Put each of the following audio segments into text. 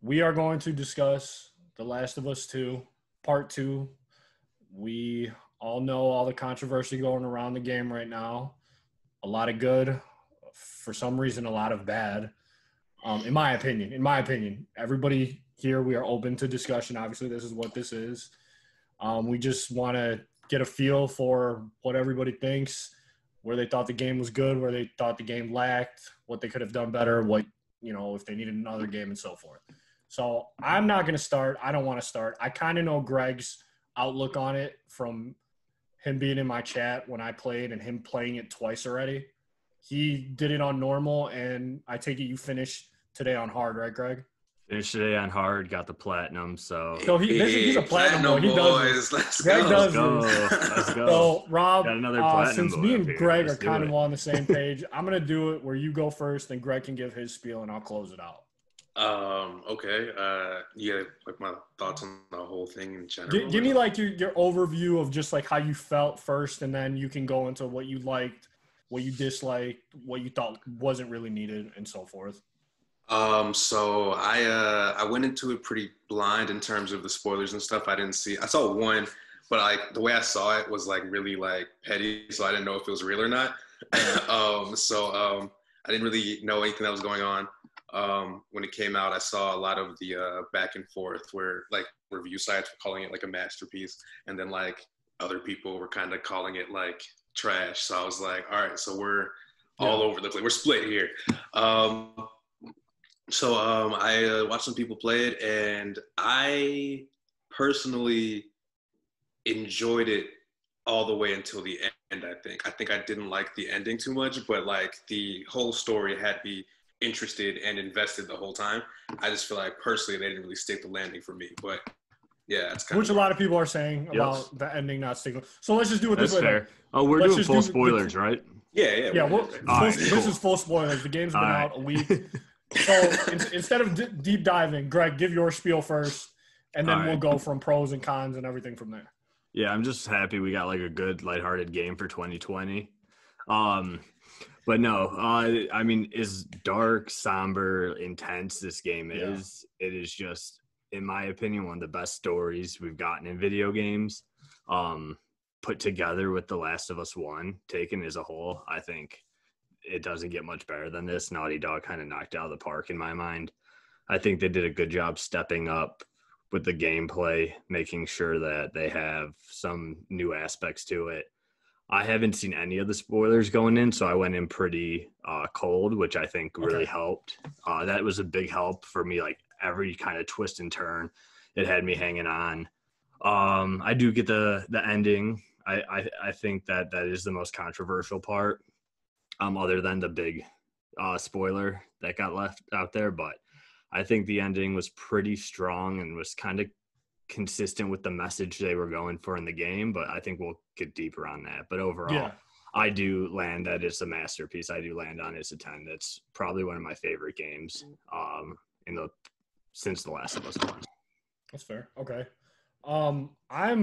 We are going to discuss The Last of Us 2, Part 2. We all know all the controversy going around the game right now. A lot of good, for some reason, a lot of bad. In my opinion, everybody here, we are open to discussion. Obviously, this is what this is. We just want to get a feel for what everybody thinks, where they thought the game was good, where they thought the game lacked, what they could have done better, what, if they needed another game and so forth. So I'm not going to start. I don't want to start. I kind of know Greg's outlook on it from him being in my chat when I played and him playing it twice already. He did it on normal, and I take it you finished today on hard, right, Greg? Finished today on hard, got the platinum, so he's a platinum boy. He does this. Greg does this. Let's go. So, Rob, got another platinum since boy me up and here. Greg Let's are kind of on the same page, I'm going to do it where you go first, then Greg can give his spiel, and I'll close it out. Okay. Yeah, like my thoughts on the whole thing in general. Give me like your overview of just like how you felt first, and then you can go into what you liked, what you disliked, what you thought wasn't really needed, and so forth. So I went into it pretty blind in terms of the spoilers and stuff. I saw one, but like the way I saw it was like really like petty, so I didn't know if it was real or not. I didn't really know anything that was going on. When it came out, I saw a lot of the back and forth where like review sites were calling it like a masterpiece, and then like other people were kind of calling it like trash. So I was like, all right, so we're all over the place. We're split here. I watched some people play it, and I personally enjoyed it all the way until the end. I think I didn't like the ending too much, but like the whole story had me interested and invested the whole time. I just feel like personally they didn't really stick the landing for me, but yeah, it's kind which a lot of people are saying about the ending not sticking. So let's just do it this way. That's fair. Oh, we're doing full spoilers, right? Yeah. This is full spoilers. The game's been out a week. So instead of deep diving, Greg, give your spiel first, and then we'll go from pros and cons and everything from there. Yeah, I'm just happy we got like a good lighthearted game for 2020. But no, I mean, as dark, somber, intense this game is, it is just, in my opinion, one of the best stories we've gotten in video games. Put together with The Last of Us 1, taken as a whole, I think it doesn't get much better than this. Naughty Dog kind of knocked out of the park in my mind. I think they did a good job stepping up with the gameplay, making sure that they have some new aspects to it. I haven't seen any of the spoilers going in, so I went in pretty cold, which I think really helped. That was a big help for me, like every kind of twist and turn. It had me hanging on. I do get the ending. I think that is the most controversial part, other than the big spoiler that got left out there. But I think the ending was pretty strong and was kind of consistent with the message they were going for in the game, but I think we'll get deeper on that. But overall, I do land that it's a masterpiece. I do land on it's a 10. That's probably one of my favorite games since The Last of Us 1. That's fair. Okay. I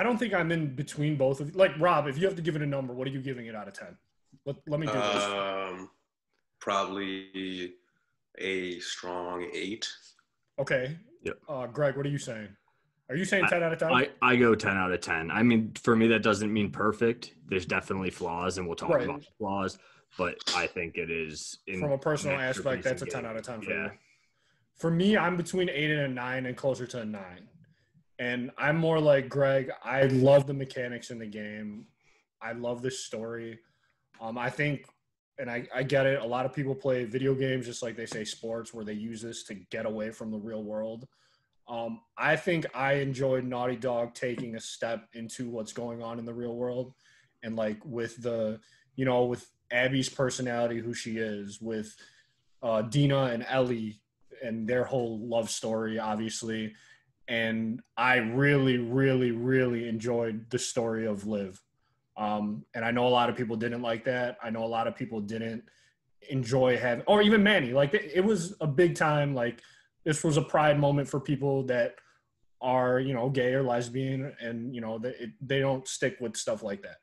don't think I'm in between both of you. Like, Rob, if you have to give it a number, what are you giving it out of 10? Let me do this. Probably a strong 8. Okay. Yep. Greg, what are you saying? Are you saying 10 out of 10? I go 10 out of 10. I mean, for me, that doesn't mean perfect. There's definitely flaws, and we'll talk about flaws, but I think it is. From a personal aspect, that's a 10 out of 10 for you. For me, I'm between 8 and a 9 and closer to a 9. And I'm more like Greg. I love the mechanics in the game. I love this story. I think, and I get it, a lot of people play video games just like they say sports, where they use this to get away from the real world. I think I enjoyed Naughty Dog taking a step into what's going on in the real world. And like with with Abby's personality, who she is, with Dina and Ellie and their whole love story, obviously. And I really, really, really enjoyed the story of Liv. And I know a lot of people didn't like that. I know a lot of people didn't enjoy having, or even Manny. Like, it was a big time, like, this was a pride moment for people that are, gay or lesbian, and, they don't stick with stuff like that.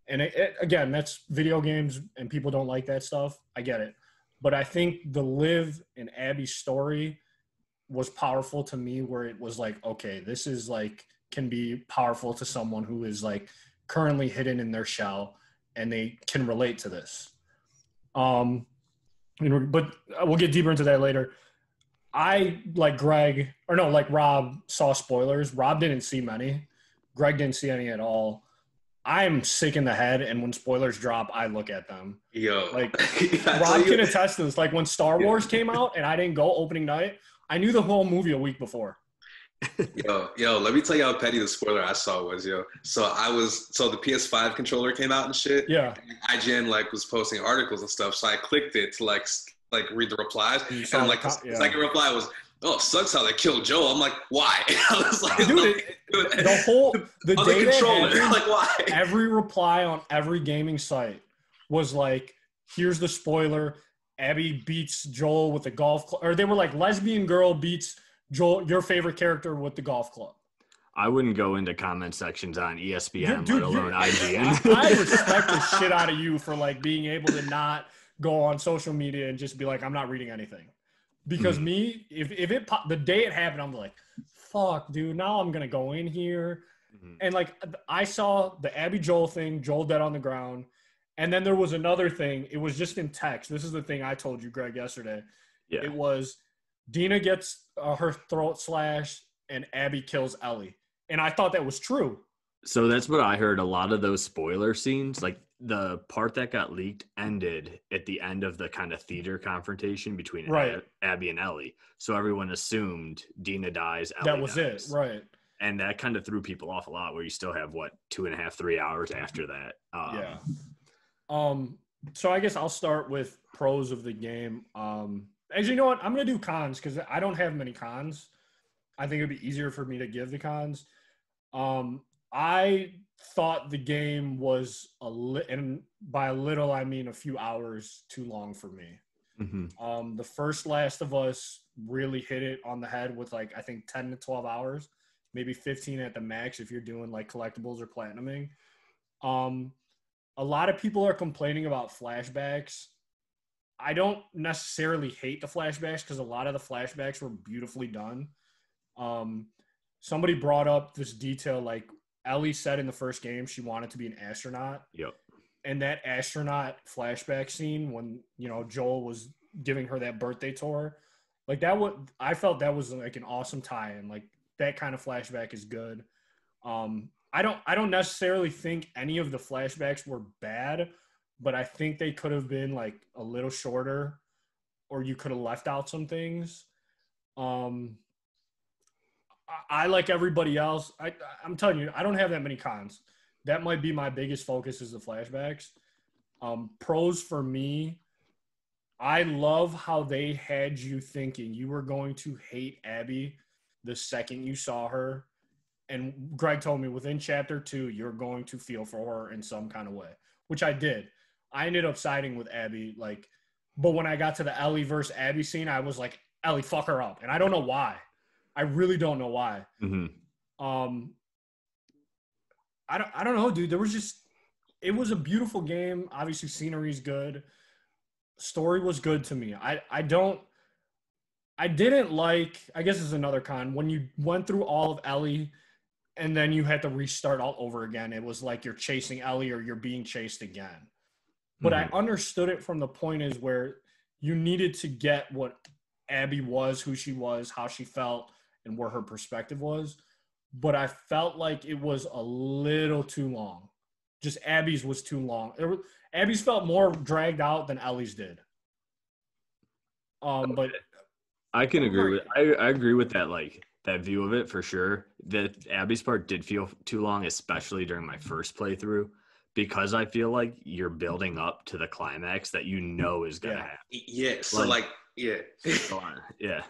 And again, that's video games, and people don't like that stuff. I get it. But I think the Liv and Abby story was powerful to me, where it was like, okay, this is like can be powerful to someone who is like currently hidden in their shell and they can relate to this. But we'll get deeper into that later. I, like Rob, saw spoilers. Rob didn't see many. Greg didn't see any at all. I'm sick in the head, and when spoilers drop, I look at them. Yo, like Rob can attest to this. Like when Star Wars came out and I didn't go opening night, I knew the whole movie a week before. Yo, let me tell you how petty the spoiler I saw was, yo. So the PS5 controller came out and shit. Yeah. And IGN was posting articles and stuff, so I clicked it to like read the replies, and the second reply was, "Oh, sucks how they killed Joel." I'm like, why? I was like, dude, the day controller, like why? Every reply on every gaming site was like, "Here's the spoiler: Abby beats Joel with the golf club," or they were like, "Lesbian girl beats Joel, your favorite character, with the golf club." I wouldn't go into comment sections on ESPN, let alone IGN. I respect the shit out of you for like being able to not go on social media and just be like, I'm not reading anything. Because me, if the day it happened, I'm like, fuck, dude, now I'm gonna go in here. And like I saw the Abby Joel thing, Joel dead on the ground. And then there was another thing. It was just in text. This is the thing I told you, Greg, yesterday. Yeah. It was Dina gets her throat slashed and Abby kills Ellie. And I thought that was true. So that's what I heard. A lot of those spoiler scenes, like the part that got leaked ended at the end of the kind of theater confrontation between Abby and Ellie. So everyone assumed Dina dies, Ellie that was dies. It, right. And that kind of threw people off a lot, where you still have, 2.5, 3 hours after that. Yeah. So I guess I'll start with pros of the game. Actually, you know what? I'm going to do cons because I don't have many cons. I think it'd be easier for me to give the cons. I thought the game was and by a little, I mean a few hours too long for me. The first Last of Us really hit it on the head with like, I think 10 to 12 hours, maybe 15 at the max if you're doing like collectibles or platinuming. A lot of people are complaining about flashbacks. I don't necessarily hate the flashbacks because a lot of the flashbacks were beautifully done. Somebody brought up this detail, like Ellie said in the first game she wanted to be an astronaut. Yep. And that astronaut flashback scene when, Joel was giving her that birthday tour, like I felt that was like an awesome tie-in. Like that kind of flashback is good. I don't necessarily think any of the flashbacks were bad, but I think they could have been like a little shorter, or you could have left out some things. I like everybody else. I'm telling you, I don't have that many cons. That might be my biggest focus is the flashbacks. Pros for me, I love how they had you thinking you were going to hate Abby the second you saw her. And Greg told me within chapter 2, you're going to feel for her in some kind of way, which I did. I ended up siding with Abby. But when I got to the Ellie versus Abby scene, I was like, Ellie, fuck her up. And I don't know why. I really don't know why. I don't know, dude. It was a beautiful game. Obviously, scenery's good. Story was good to me. I didn't like, I guess it's another con, when you went through all of Ellie and then you had to restart all over again. It was like you're chasing Ellie or you're being chased again. But I understood it from the point is where you needed to get what Abby was, who she was, how she felt, and where her perspective was. But I felt like it was a little too long. Just Abby's was too long. Abby's felt more dragged out than Ellie's did. But I can agree with I agree with that, like that view of it for sure. That Abby's part did feel too long, especially during my first playthrough, because I feel like you're building up to the climax that is gonna happen. Yeah. So yeah. Yeah.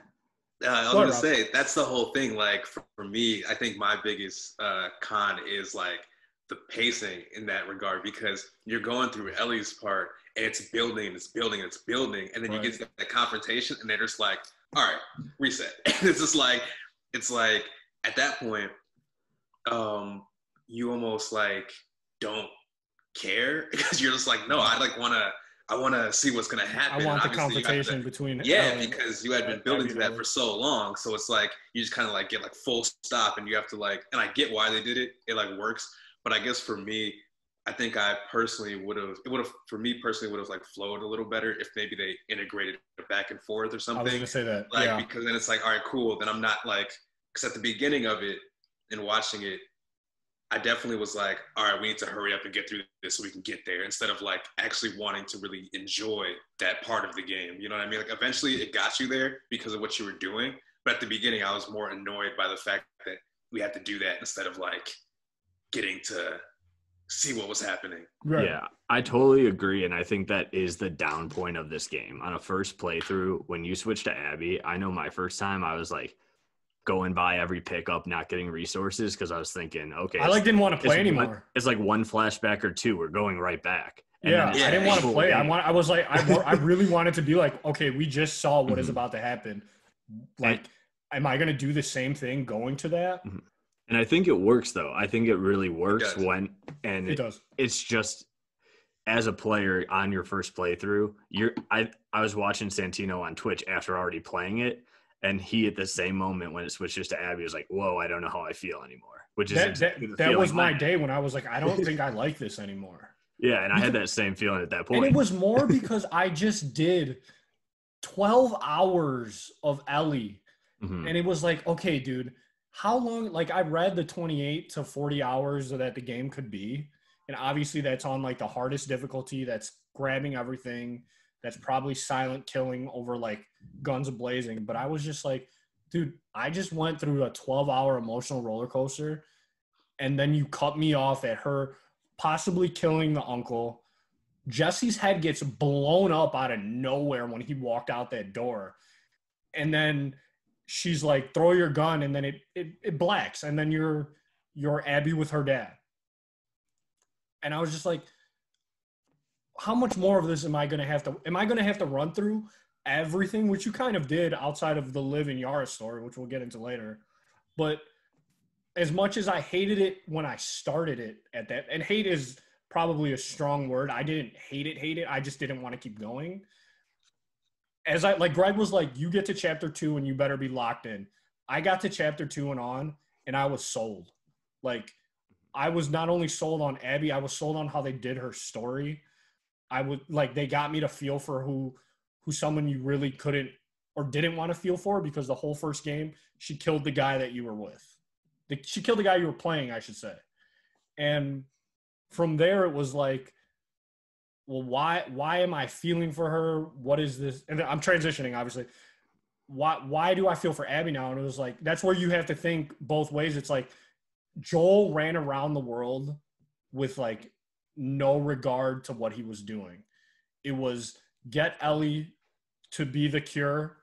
I was gonna say that's the whole thing. Like for me, I think my biggest con is like the pacing in that regard, because you're going through Ellie's part and it's building, and then you get to that confrontation and they're just like, all right, reset. And it's like at that point, you almost like don't care because you're just like, no, I like want to I want to see what's going to happen. I want the confrontation between because you had been building to that for so long. So it's like you just kind of like get like full stop, and you have to like, and I get why they did it. It like works, but I guess for me, I think I personally would have like flowed a little better if maybe they integrated it back and forth or something. I was gonna say that, like because then it's like, all right, cool. Then I'm not like, because at the beginning of it and watching it, I definitely was like, all right, we need to hurry up and get through this so we can get there, instead of like actually wanting to really enjoy that part of the game. You know what I mean? Like eventually it got you there because of what you were doing. But at the beginning, I was more annoyed by the fact that we had to do that instead of like getting to see what was happening. Right. Yeah, I totally agree. And I think that is the down point of this game. On a first playthrough, when you switch to Abby, I know my first time I was like, going by every pickup, not getting resources, because I was thinking, okay, I like didn't want to play anymore. It's like one flashback or two, we're going right back. And I didn't want to play. I really wanted to be like, okay, we just saw what is about to happen. Like, am I going to do the same thing going to that? And I think it works, though. I think it really works it does. It's just, as a player on your first playthrough, I was watching Santino on Twitch after already playing it. And he, at the same moment when it switches to Abby, was like, whoa, I don't know how I feel anymore. Which is that was my day when I was like, I don't think I like this anymore. Yeah, and I had that same feeling at that point. And it was more because I just did 12 hours of Ellie. And it was like, okay, dude, how long? Like, I read the 28 to 40 hours that the game could be. And obviously that's on like the hardest difficulty. That's grabbing everything. That's probably silent killing over like guns blazing. But I was just like, dude, I just went through a 12-hour emotional roller coaster. And then you cut me off at her possibly killing the uncle. Jesse's head gets blown up out of nowhere when he walked out that door. And then she's like, throw your gun. And then it blacks. And then you're Abby with her dad. And I was just like, how much more of this am I going to have to run through everything, which you kind of did outside of the Liv and Yara story, which we'll get into later. But as much as I hated it when I started it at that, and hate is probably a strong word. I didn't hate it. I just didn't want to keep going. As Greg was like, you get to chapter 2 and you better be locked in. I got to chapter 2 and on, and I was sold. Like, I was not only sold on Abby, I was sold on how they did her story. They got me to feel for who someone you really couldn't or didn't want to feel for, because the whole first game, she killed the guy that you were with. She killed the guy you were playing, I should say. And from there, it was like, well, why am I feeling for her? What is this? And I'm transitioning, obviously. Why do I feel for Abby now? And it was like, that's where you have to think both ways. It's like Joel ran around the world with like no regard to what he was doing. It was get Ellie to be the cure.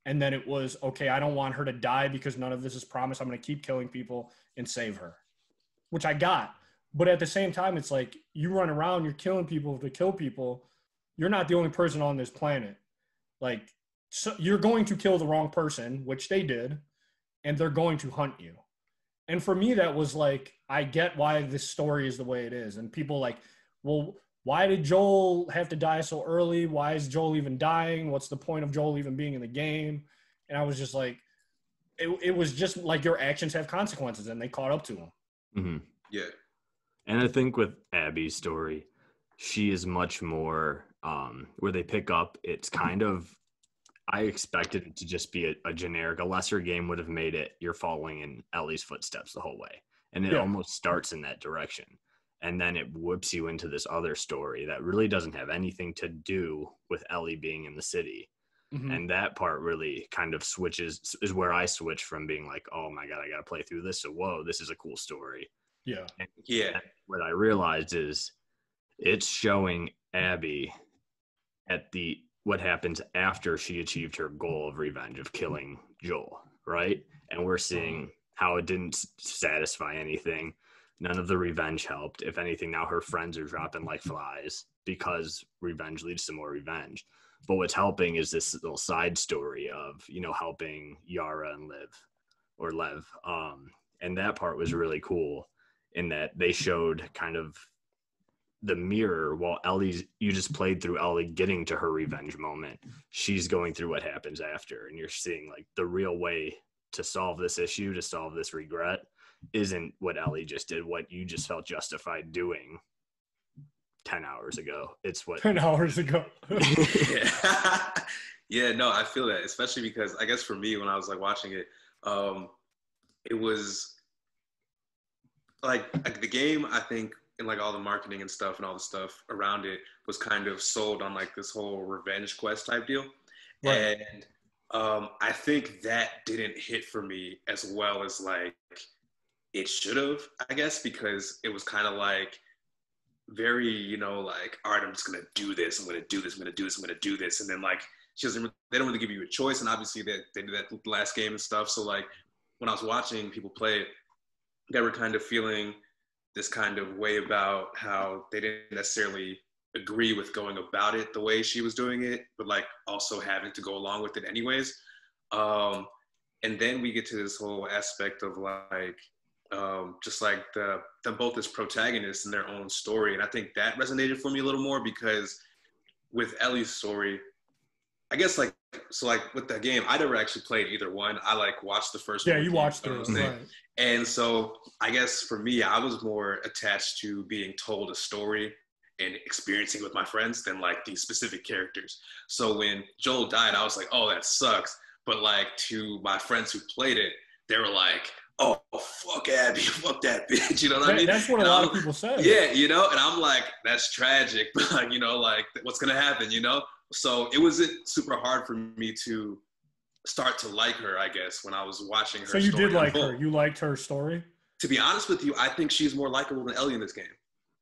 And then it was, okay, I don't want her to die because none of this is promised. I'm going to keep killing people and save her, which I got. But at the same time, it's like, you run around, you're killing people to kill people. You're not the only person on this planet. Like, so you're going to kill the wrong person, which they did, and they're going to hunt you. And for me, that was like, I get why this story is the way it is. And people like, well, why did Joel have to die so early? Why is Joel even dying? What's the point of Joel even being in the game? And I was just like, it was just like, your actions have consequences, and they caught up to him. Mm-hmm. Yeah. And I think with Abby's story, she is much more where they pick up. It's kind of, I expected it to just be a generic, a lesser game would have made it you're following in Ellie's footsteps the whole way. And it almost starts in that direction. And then it whips you into this other story that really doesn't have anything to do with Ellie being in the city. Mm-hmm. And that part really kind of is where I switch from being like, oh my God, I got to play through this. So, whoa, this is a cool story. Yeah. And what I realized is it's showing Abby what happens after she achieved her goal of revenge of killing Joel, right? And we're seeing how it didn't satisfy anything. None of the revenge helped. If anything, now her friends are dropping like flies because revenge leads to more revenge. But what's helping is this little side story of, helping Yara and Lev. And that part was really cool in that they showed kind of the mirror while you just played through Ellie getting to her revenge moment. She's going through what happens after, and you're seeing like the real way to solve this issue, to solve this regret, isn't what Ellie just did, what you just felt justified doing 10 hours ago. It's what 10 hours ago. Yeah, no, I feel that, especially because I guess for me, when I was like watching it, it was like the game, I think, and like all the marketing and stuff and all the stuff around it was kind of sold on like this whole revenge quest type deal. Right. And I think that didn't hit for me as well as like it should have, I guess, because it was kind of like very, you know, like, all right, I'm just going to do this. I'm going to do this. I'm going to do this. I'm going to do this. And then like, they don't really give you a choice. And obviously they did that last game and stuff. So like when I was watching people play it, they were kind of feeling this kind of way about how they didn't necessarily agree with going about it the way she was doing it, but like also having to go along with it anyways. And then we get to this whole aspect of like, just like them both as protagonists in their own story. And I think that resonated for me a little more because with Ellie's story, I guess like, so like with the game, I never actually played either one. I like watched the first one. Yeah, you watched it, right. And so I guess for me, I was more attached to being told a story and experiencing with my friends than like these specific characters. So when Joel died, I was like, oh, that sucks. But like to my friends who played it, they were like, oh, fuck Abby, fuck that bitch. You know what I mean? That's what a lot of people say. Yeah, you know, and I'm like, that's tragic. But like, you know, like what's going to happen, you know? So it wasn't super hard for me to start to like her, I guess, when I was watching her. So you did like her? You liked her story? To be honest with you, I think she's more likable than Ellie in this game.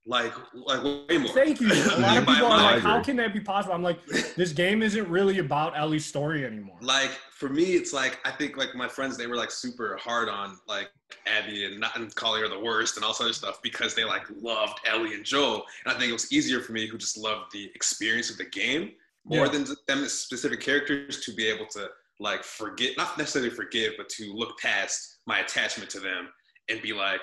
Like way more. Thank you. A lot of people are like, how can that be possible? I'm like, this game isn't really about Ellie's story anymore. Like, for me, it's like, I think like my friends, they were like super hard on like Abby and calling her the worst and all this other stuff because they like loved Ellie and Joel. And I think it was easier for me who just loved the experience of the game more than them as specific characters to be able to like forget, not necessarily forgive, but to look past my attachment to them and be like,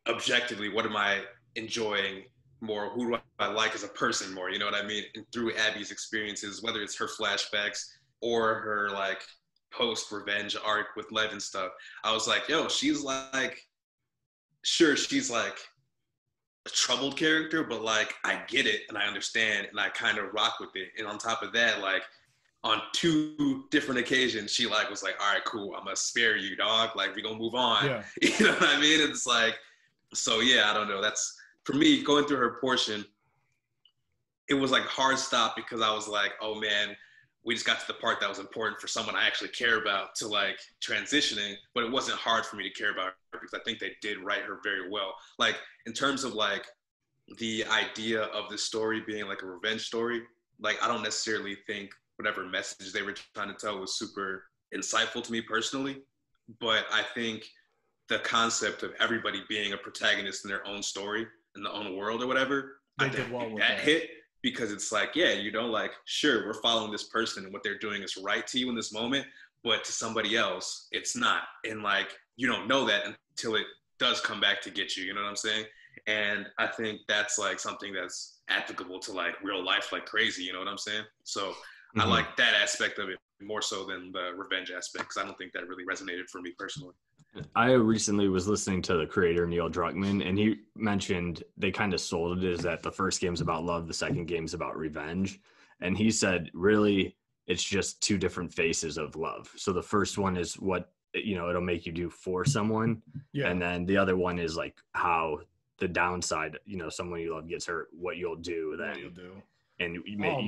objectively, what am I enjoying more? Who do I like as a person more? You know what I mean? And through Abby's experiences, whether it's her flashbacks or her like post-revenge arc with Lev and stuff, I was like, yo, she's like, sure, she's like a troubled character, but like I get it and I understand and I kind of rock with it. And on top of that, like on 2 different occasions, she like was like, all right, cool, I'm gonna spare you, dog. Like we gonna move on. Yeah. You know what I mean? It's like, so yeah, I don't know. That's for me going through her portion. It was like hard stop because I was like, oh man, we just got to the part that was important for someone I actually care about to like transitioning, but it wasn't hard for me to care about her because I think they did write her very well. Like in terms of like the idea of the story being like a revenge story, like I don't necessarily think whatever message they were trying to tell was super insightful to me personally, but I think the concept of everybody being a protagonist in their own story, in their own world or whatever, I think that hit. Because it's like, yeah, you know, like, sure, we're following this person and what they're doing is right to you in this moment, but to somebody else, it's not. And like, you don't know that until it does come back to get you, you know what I'm saying? And I think that's like something that's applicable to like real life like crazy, you know what I'm saying? So I like that aspect of it more so than the revenge aspect, because I don't think that really resonated for me personally. I recently was listening to the creator, Neil Druckmann, and he mentioned they kind of sold it as that the first game's about love, the second game's about revenge. And he said, really, it's just 2 different faces of love. So the first one is what, you know, it'll make you do for someone. Yeah. And then the other one is like how the downside, you know, someone you love gets hurt, what you'll do then. What you'll do. And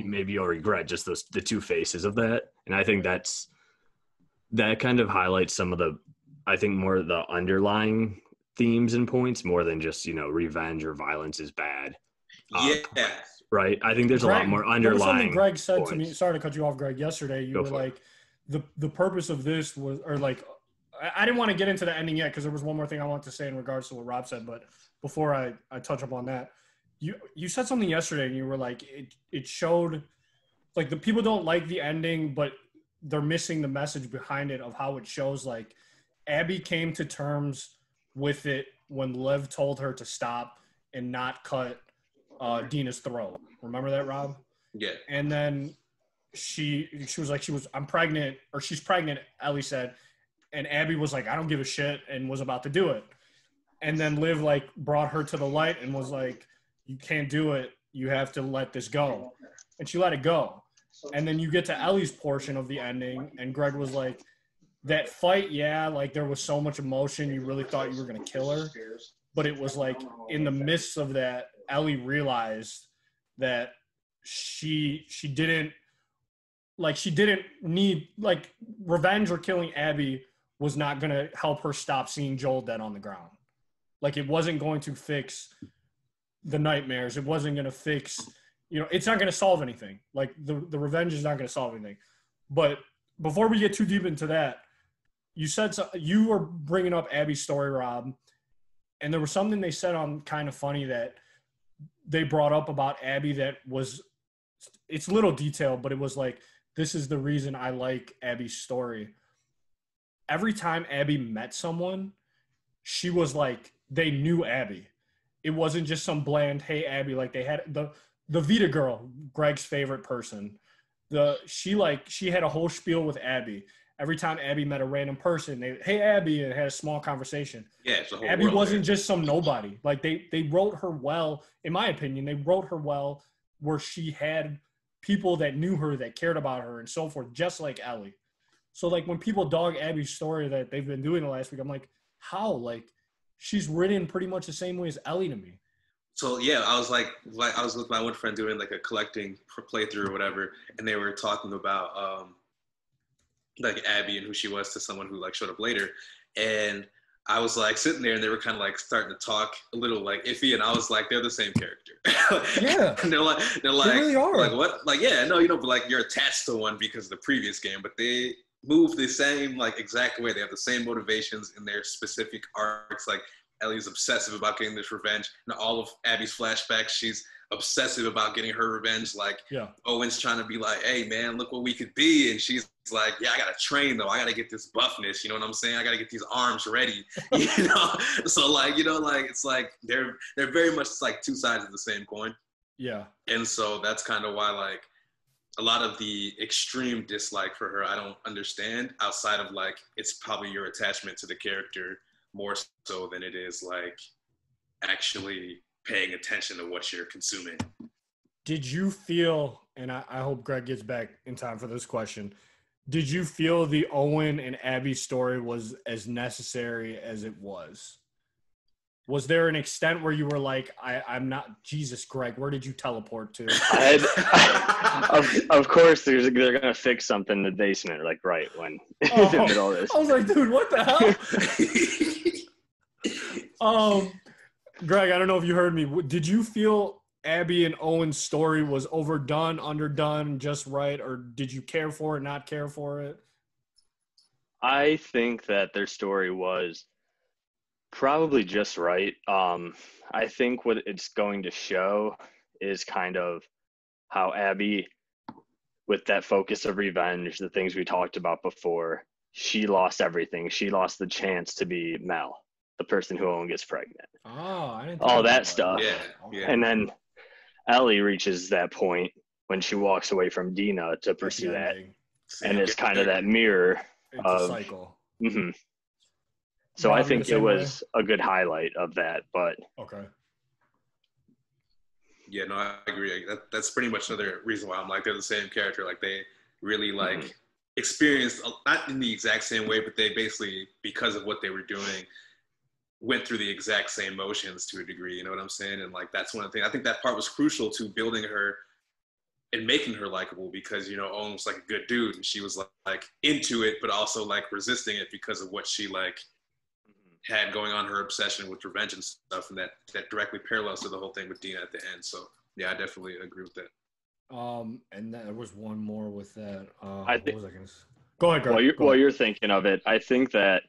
maybe you'll regret just the 2 faces of that. And I think that kind of highlights some of the, I think more of the underlying themes and points more than just, you know, revenge or violence is bad. Yeah. Right. I think there's a lot more underlying. Something Greg said points to me. Sorry to cut you off, Greg. Yesterday, you were like, the purpose of this was, or like, I didn't want to get into the ending yet because there was one more thing I want to say in regards to what Rob said. But before I touch up on that, you said something yesterday and you were like, it showed like the people don't like the ending, but they're missing the message behind it of how it shows like Abby came to terms with it when Liv told her to stop and not cut Dina's throat. Remember that, Rob? Yeah. And then she was like, I'm pregnant, or she's pregnant, Ellie said. And Abby was like, I don't give a shit, and was about to do it. And then Liv like brought her to the light and was like, you can't do it. You have to let this go. And she let it go. And then you get to Ellie's portion of the ending, and Greg was like, that fight, yeah, like there was so much emotion. You really thought you were going to kill her. But it was like in the midst of that, Ellie realized that she didn't need, like, revenge or killing Abby was not going to help her stop seeing Joel dead on the ground. Like, it wasn't going to fix the nightmares. It wasn't going to fix, it's not going to solve anything. Like, the revenge is not going to solve anything. But before we get too deep into that, you were bringing up Abby's story, Rob, and there was something they said on Kind of Funny that they brought up about Abby that was, it's little detail, but it was like, this is the reason I like Abby's story. Every time Abby met someone, she was like, they knew Abby. It wasn't just some bland, hey, Abby, like they had the Vita girl, Greg's favorite person. She had a whole spiel with Abby. Every time Abby met a random person, hey, Abby, and had a small conversation. Yeah, it's a whole Abby world wasn't there. just some nobody. Like they wrote her well, in my opinion, they wrote her well where she had people that knew her, that cared about her and so forth, just like Ellie. So like when people dog Abby's story that they've been doing the last week, I'm like, how? Like she's written pretty much the same way as Ellie to me. So yeah, I was with my one friend doing like a collecting playthrough or whatever, and they were talking about like Abby and who she was to someone who like showed up later, and I was like sitting there, and they were kind of like starting to talk a little like iffy, and I was like, they're the same character. Yeah, and they're like, they really are. Like what? Like yeah, no, but like you're attached to one because of the previous game, but they move the same like exact way. They have the same motivations in their specific arcs. Like Ellie's obsessive about getting this revenge, and all of Abby's flashbacks, she's obsessive about getting her revenge. Like Owen's trying to be like, hey man, look what we could be, and she's like, yeah, I gotta train though, I gotta get this buffness, you know what I'm saying, I gotta get these arms ready. So like like it's like they're very much like two sides of the same coin. And so that's kind of why like a lot of the extreme dislike for her I don't understand, outside of like it's probably your attachment to the character more so than it is like actually paying attention to what you're consuming. Did you feel, and I hope Greg gets back in time for this question, did you feel the Owen and Abby story was as necessary as it was? Was there an extent where you were like, I'm not, Jesus, Greg, where did you teleport to? Of course, they're going to fix something in the basement, like right when in the middle of this. I was like, dude, what the hell? Greg, I don't know if you heard me. Did you feel Abby and Owen's story was overdone, underdone, just right, or did you care for it, not care for it? I think that their story was probably just right. I think what it's going to show is kind of how Abby, with that focus of revenge, the things we talked about before, she lost everything. She lost the chance to be Mel, the person who Owen gets pregnant. I didn't all that stuff. Yeah. And then Ellie reaches that point when she walks away from Dina to pursue that. And it's kind of that mirror of a cycle. Mm-hmm. So I think it was a good highlight of that, but okay. Yeah, no, I agree. That's pretty much another reason why I'm like they're the same character. Like they really like experienced, not in the exact same way, but they basically, because of what they were doing, went through the exact same motions to a degree. You know what I'm saying? And like that's one of the things. I think that part was crucial to building her and making her likable, because Owen was like a good dude, and she was like into it, but also like resisting it because of what she like had going on, her obsession with revenge and stuff, and that directly parallels to the whole thing with Dina at the end. So yeah, I definitely agree with that. And there was one more with that. what was I gonna say? Go ahead, Greg. While you're thinking of it, I think that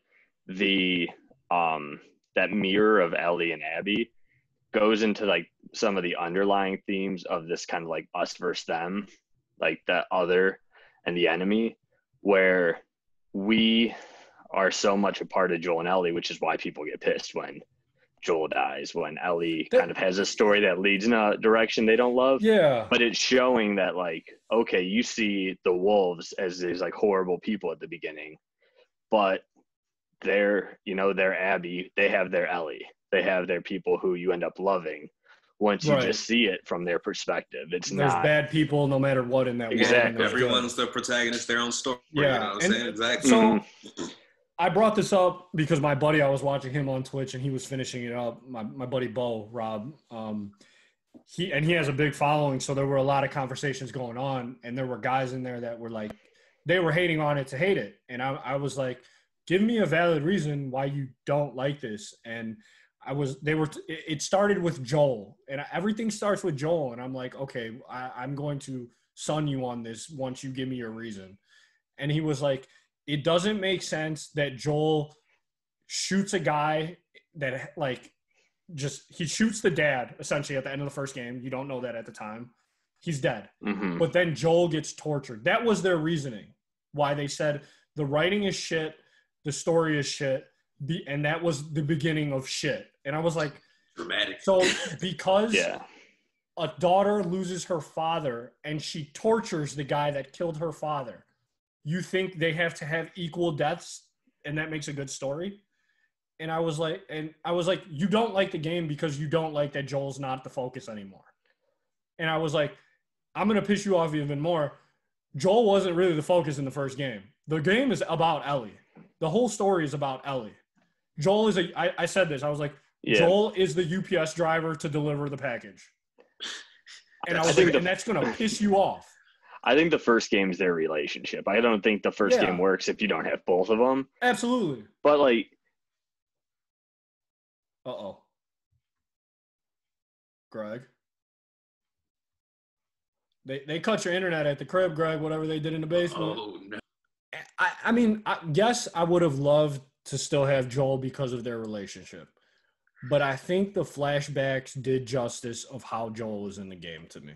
the that mirror of Ellie and Abby goes into like some of the underlying themes of this kind of like us versus them, like the other and the enemy, where we are so much a part of Joel and Ellie, which is why people get pissed when Joel dies, when Ellie kind of has a story that leads in a direction they don't love. Yeah. But it's showing that, like, okay, you see the wolves as these like horrible people at the beginning, but they're Abby, they have their Ellie, they have their people who you end up loving once you just see it from their perspective. There's bad people no matter what in that exactly. world. Everyone's the protagonist, their own story. Yeah. You know what I'm saying? Exactly. So I brought this up because my buddy, I was watching him on Twitch and he was finishing it up. My buddy Bo, Rob, he has a big following. So there were a lot of conversations going on, and there were guys in there that were like, they were hating on it to hate it. And I was like, give me a valid reason why you don't like this. And it started with Joel, and everything starts with Joel. And I'm like, okay, I'm going to sun you on this once you give me your reason. And he was like, it doesn't make sense that Joel shoots a guy that he shoots the dad essentially at the end of the first game. You don't know that at the time. He's dead. Mm-hmm. But then Joel gets tortured. That was their reasoning. Why they said the writing is shit, the story is shit, and that was the beginning of shit. And I was like, dramatic. So because a daughter loses her father and she tortures the guy that killed her father, you think they have to have equal deaths and that makes a good story? And I was like, you don't like the game because you don't like that Joel's not the focus anymore. And I was like, I'm going to piss you off even more. Joel wasn't really the focus in the first game. The game is about Ellie. The whole story is about Ellie. Joel is I said this, I was like, Joel is the UPS driver to deliver the package. And I was like, and that's going to piss you off. I think the first game is their relationship. I don't think the first game works if you don't have both of them. Absolutely. But like, Greg, they cut your internet at the crib, Greg. Whatever they did in the basement. Oh no. I mean, yes, I would have loved to still have Joel because of their relationship, but I think the flashbacks did justice of how Joel was in the game to me.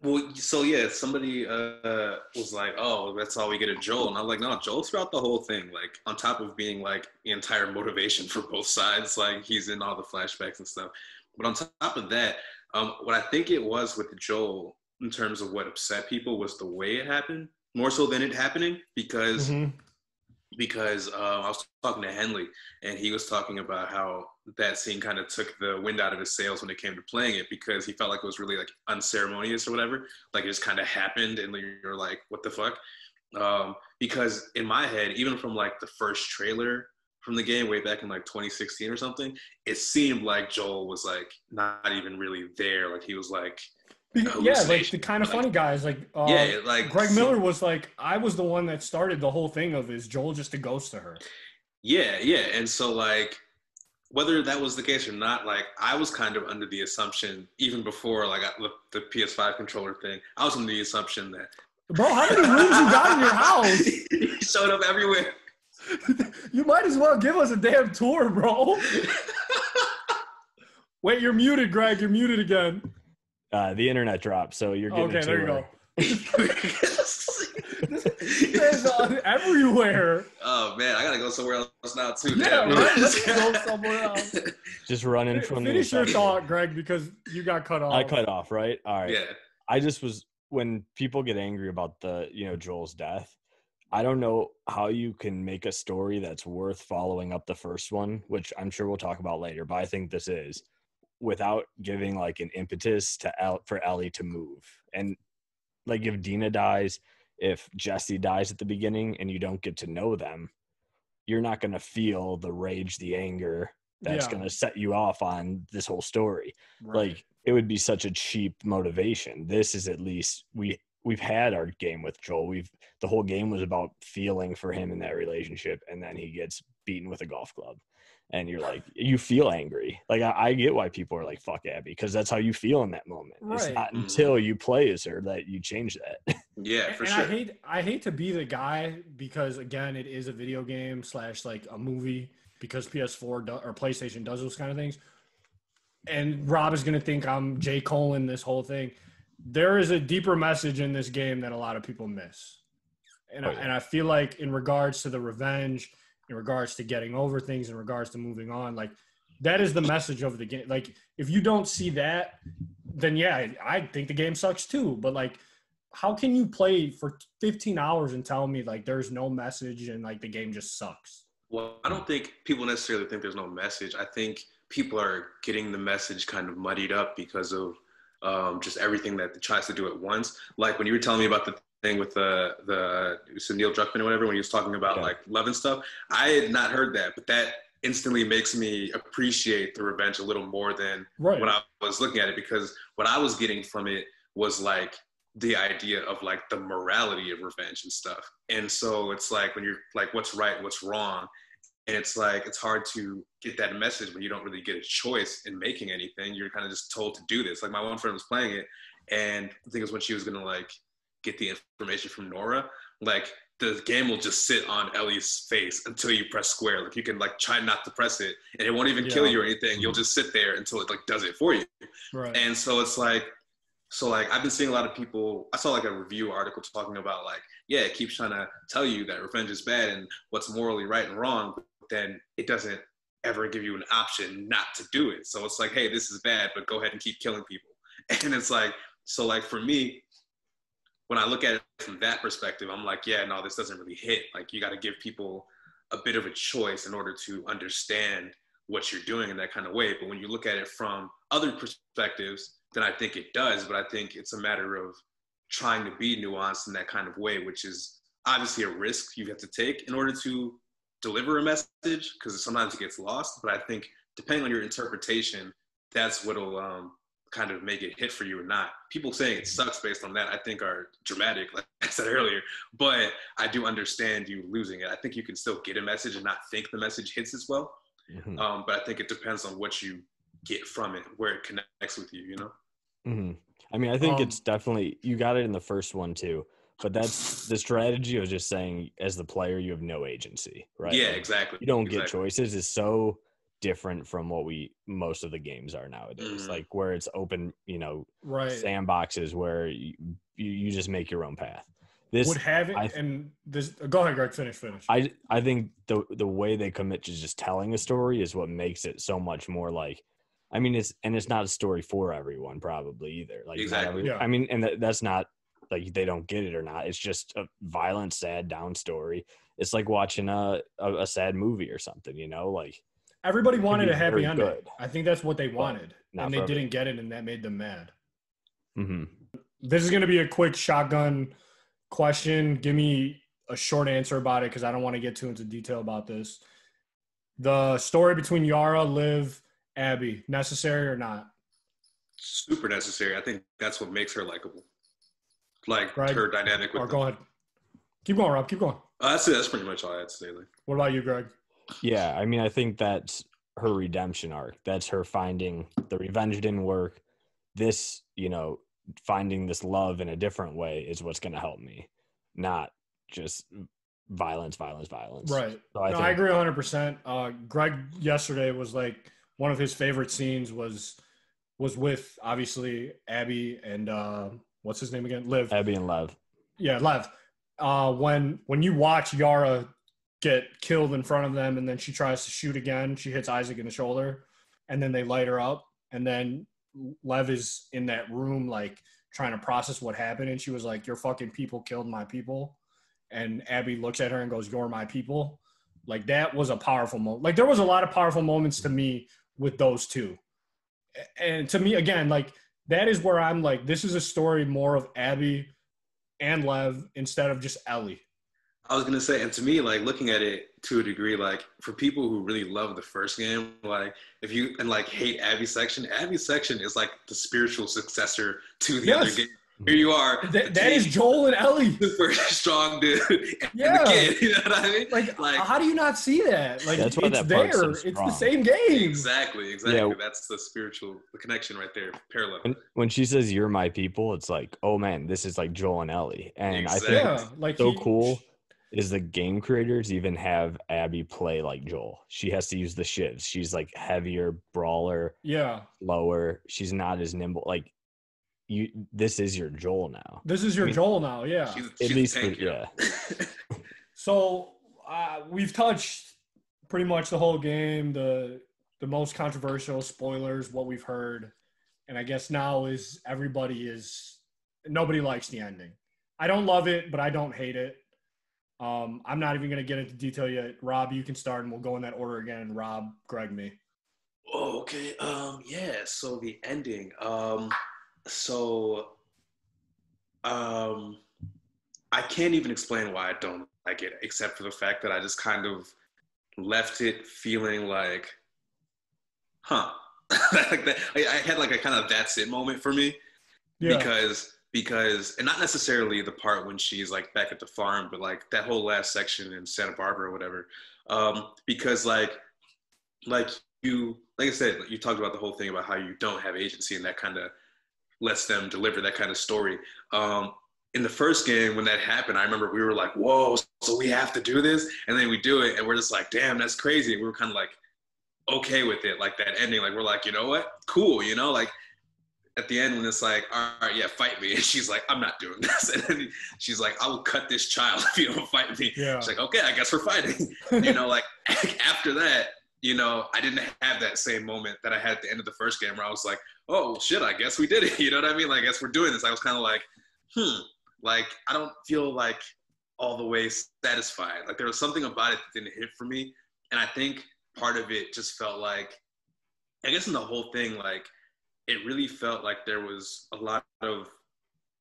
Well, so yeah, somebody was like, "Oh, that's all we get of Joel," and I'm like, "No, Joel throughout the whole thing, like on top of being like the entire motivation for both sides, like he's in all the flashbacks and stuff. But on top of that, what I think it was with Joel in terms of what upset people was the way it happened, more so than it happening, because I was talking to Henley and he was talking about how that scene kind of took the wind out of his sails when it came to playing it, because he felt like it was really like unceremonious or whatever. Like it just kind of happened and you're like, what the fuck? Because in my head, even from like the first trailer from the game way back in like 2016 or something, it seemed like Joel was like not even really there. Like he was like, yeah, like the kind of funny guys, like Greg Miller was like, I was the one that started the whole thing of is Joel just a ghost to her. Yeah, and so like whether that was the case or not, like I was kind of under the assumption even before like the PS5 controller thing, I was under the assumption that bro, how many rooms you got in your house? He showed up everywhere. You might as well give us a damn tour, bro. Wait, you're muted, Greg. You're muted again. The internet dropped, so you're getting okay. There you go. This is everywhere. Oh man, I gotta go somewhere else now too. Yeah, right. Let's go somewhere else. Just running from the. Finish your thought, Greg, because you got cut off. I cut off, right? All right. Yeah. I just was when people get angry about the Joel's death. I don't know how you can make a story that's worth following up the first one, which I'm sure we'll talk about later, but I think this is, without giving like an impetus for Ellie to move. And like if Dina dies, if Jesse dies at the beginning and you don't get to know them, you're not going to feel the rage, the anger that's going to set you off on this whole story. Right. Like it would be such a cheap motivation. This is at least we've had our game with Joel. The whole game was about feeling for him in that relationship, and then he gets beaten with a golf club. And you're like, you feel angry. Like I get why people are like, fuck Abby, because that's how you feel in that moment. Right. It's not until you play as her that you change that. Yeah, for sure. I hate to be the guy, because again, it is a video game / like a movie, because PS4 or PlayStation does those kind of things. And Rob is going to think I'm J. Cole in this whole thing. There is a deeper message in this game that a lot of people miss. And I feel like in regards to the revenge, in regards to getting over things, in regards to moving on, like that is the message of the game. Like, if you don't see that, then yeah, I think the game sucks too. But like, how can you play for 15 hours and tell me like there's no message and like the game just sucks? Well, I don't think people necessarily think there's no message. I think people are getting the message kind of muddied up because of just everything that tries to do at once. Like when you were telling me about the thing with the Neil Druckmann or whatever, when he was talking about like love and stuff, I had not heard that, but that instantly makes me appreciate the revenge a little more than when I was looking at it, because what I was getting from it was like the idea of like the morality of revenge and stuff. And so it's like when you're like, what's right, what's wrong. And it's like, it's hard to get that message when you don't really get a choice in making anything. You're kind of just told to do this. Like my one friend was playing it, and I think it was when she was going to like get the information from Nora, like the game will just sit on Ellie's face until you press square. Like you can like try not to press it and it won't even kill you or anything. You'll just sit there until it like does it for you. Right. And so it's like, I've been seeing a lot of people, I saw like a review article talking about like, yeah, it keeps trying to tell you that revenge is bad and what's morally right and wrong, but then it doesn't ever give you an option not to do it. So it's like, hey, this is bad, but go ahead and keep killing people. And it's like, so like for me, when I look at it from that perspective, I'm like, yeah, no, this doesn't really hit. Like you got to give people a bit of a choice in order to understand what you're doing in that kind of way. But when you look at it from other perspectives, then I think it does. But I think it's a matter of trying to be nuanced in that kind of way, which is obviously a risk you have to take in order to deliver a message, because sometimes it gets lost. But I think depending on your interpretation, that's what'll kind of make it hit for you or not. People saying it sucks based on that, I think are dramatic, like I said earlier, but I do understand you losing it. I think you can still get a message and not think the message hits as well. Mm-hmm. But I think it depends on what you get from it, where it connects with you, you know? Mm-hmm. I mean, I think it's definitely, you got it in the first one too, but that's the strategy of just saying as the player, you have no agency, right? Yeah, like, exactly. You don't get choices is so different from what most of the games are nowadays, like where it's open, sandboxes where you just make your own path. This would have it, and this. Go ahead, Greg. Finish. I think the way they commit to just telling a story is what makes it so much more like. I mean, it's not a story for everyone, probably either. Like exactly. I mean, and that's not like they don't get it or not. It's just a violent, sad, down story. It's like watching a sad movie or something, like. Everybody wanted a happy ending. Good. I think that's what they wanted, and they didn't get it, and that made them mad. Mm-hmm. This is going to be a quick shotgun question. Give me a short answer about it because I don't want to get too into detail about this. The story between Yara, Liv, Abby, necessary or not? Super necessary. I think that's what makes her likable. Like Greg, her dynamic with them. Go ahead. Keep going, Rob. Keep going. That's it. That's pretty much all I had to say. Like. What about you, Greg? Yeah, I mean, I think that's her redemption arc. That's her finding the revenge didn't work. This, finding this love in a different way is what's going to help me, not just violence. Right. So I agree 100%. Greg yesterday was like one of his favorite scenes was with obviously Abby and what's his name again? Liv. Abby and Lev. Yeah, Lev. When you watch Yara get killed in front of them and then she tries to shoot again, she hits Isaac in the shoulder and then they light her up, and then Lev is in that room like trying to process what happened, and she was like, your fucking people killed my people, and Abby looks at her and goes, you're my people. Like that was a powerful moment. Like there was a lot of powerful moments to me with those two, and to me again, like that is where I'm like, this is a story more of Abby and Lev instead of just Ellie. I was going to say, and to me, like looking at it to a degree, like for people who really love the first game, like if you hate Abby's section is like the spiritual successor to the other game. Here you are. That is Joel and Ellie. Super strong dude. Yeah. And the kid, you know what I mean? Like how do you not see that? Like that's why it's that there. So it's the same game. Exactly. Yeah. That's the connection right there. Parallel. When she says you're my people, it's like, oh man, this is like Joel and Ellie. And exactly. I think cool is the game creators even have Abby play like Joel. She has to use the shivs. She's like heavier, brawler, lower. She's not as nimble. Like this is your Joel now. This is your Joel now, yeah. She's at least So we've touched pretty much the whole game, the the most controversial spoilers, what we've heard. And I guess now is nobody likes the ending. I don't love it, but I don't hate it. I'm not even going to get into detail yet. Rob, you can start and we'll go in that order again. And Rob, Greg, me. Oh, okay. Yeah. So the ending. I can't even explain why I don't like it, except for the fact that I just kind of left it feeling like, huh. Like that, I had like a kind of that's it moment for me. Yeah. Because and not necessarily the part when she's like back at the farm, but like that whole last section in Santa Barbara or whatever. Because like I said, you talked about the whole thing about how you don't have agency, and that kind of lets them deliver that kind of story. In the first game, when that happened, I remember we were like, whoa, so we have to do this? And then we do it, and we're just like, damn, that's crazy. And we were kind of like okay with it, like that ending. Like, we're like, you know what? Cool, you know? Like, at the end when it's like, all right, yeah, fight me. And she's like, I'm not doing this. And then she's like, I will cut this child if you don't fight me. Yeah. She's like, okay, I guess we're fighting. You know, like after that, you know, I didn't have that same moment that I had at the end of the first game where I was like, oh, shit, I guess we did it. You know what I mean? Like, I guess we're doing this. I was kind of like, like, I don't feel like all the way satisfied. Like, there was something about it that didn't hit for me. And I think part of it just felt like, I guess in the whole thing, like, it really felt like there was a lot of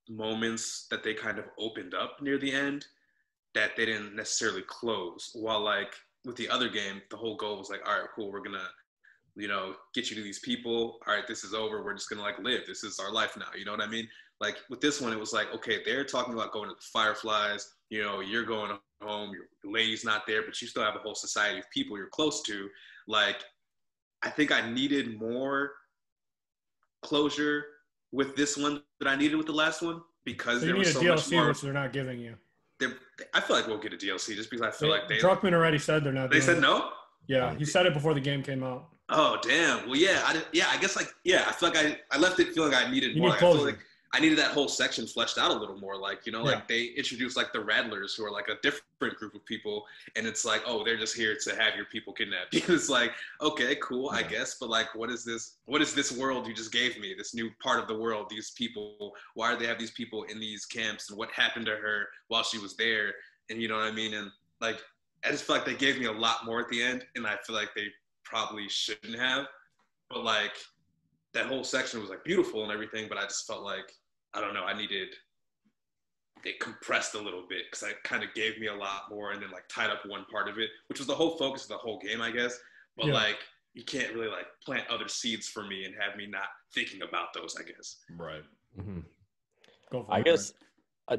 moments that they kind of opened up near the end that they didn't necessarily close. While like with the other game, the whole goal was like, all right, cool, we're gonna, you know, get you to these people. All right, this is over. We're just gonna like live. This is our life now. You know what I mean? Like with this one, it was like, okay, they're talking about going to the Fireflies. You know, you're going home. Your lady's not there, but you still have a whole society of people you're close to. Like, I think I needed more closure with this one that I needed with the last one, because there was so much more. Which they're not giving you. I feel like we'll get a DLC just because I feel like Druckmann already said they're not. They said no. Yeah, he said it before the game came out. Oh damn! Well, yeah, I guess like I feel like I left it feeling like I needed more. Like, I feel like I needed that whole section fleshed out a little more. Like, you know, like they introduced like the Rattlers, who are like a different group of people, and it's like, oh, they're just here to have your people kidnapped. It's like, okay, cool, I guess, but like, what is this? What is this world you just gave me? This new part of the world? These people? Why do they have these people in these camps? And what happened to her while she was there? And you know what I mean? And like, I just feel like they gave me a lot more at the end, and I feel like they probably shouldn't have. But like, that whole section was like beautiful and everything, but I just felt like, I don't know, I needed it compressed a little bit, because it kind of gave me a lot more and then like tied up one part of it, which was the whole focus of the whole game, I guess. But like, you can't really like plant other seeds for me and have me not thinking about those, I guess. Right. Mm-hmm. Go for I guess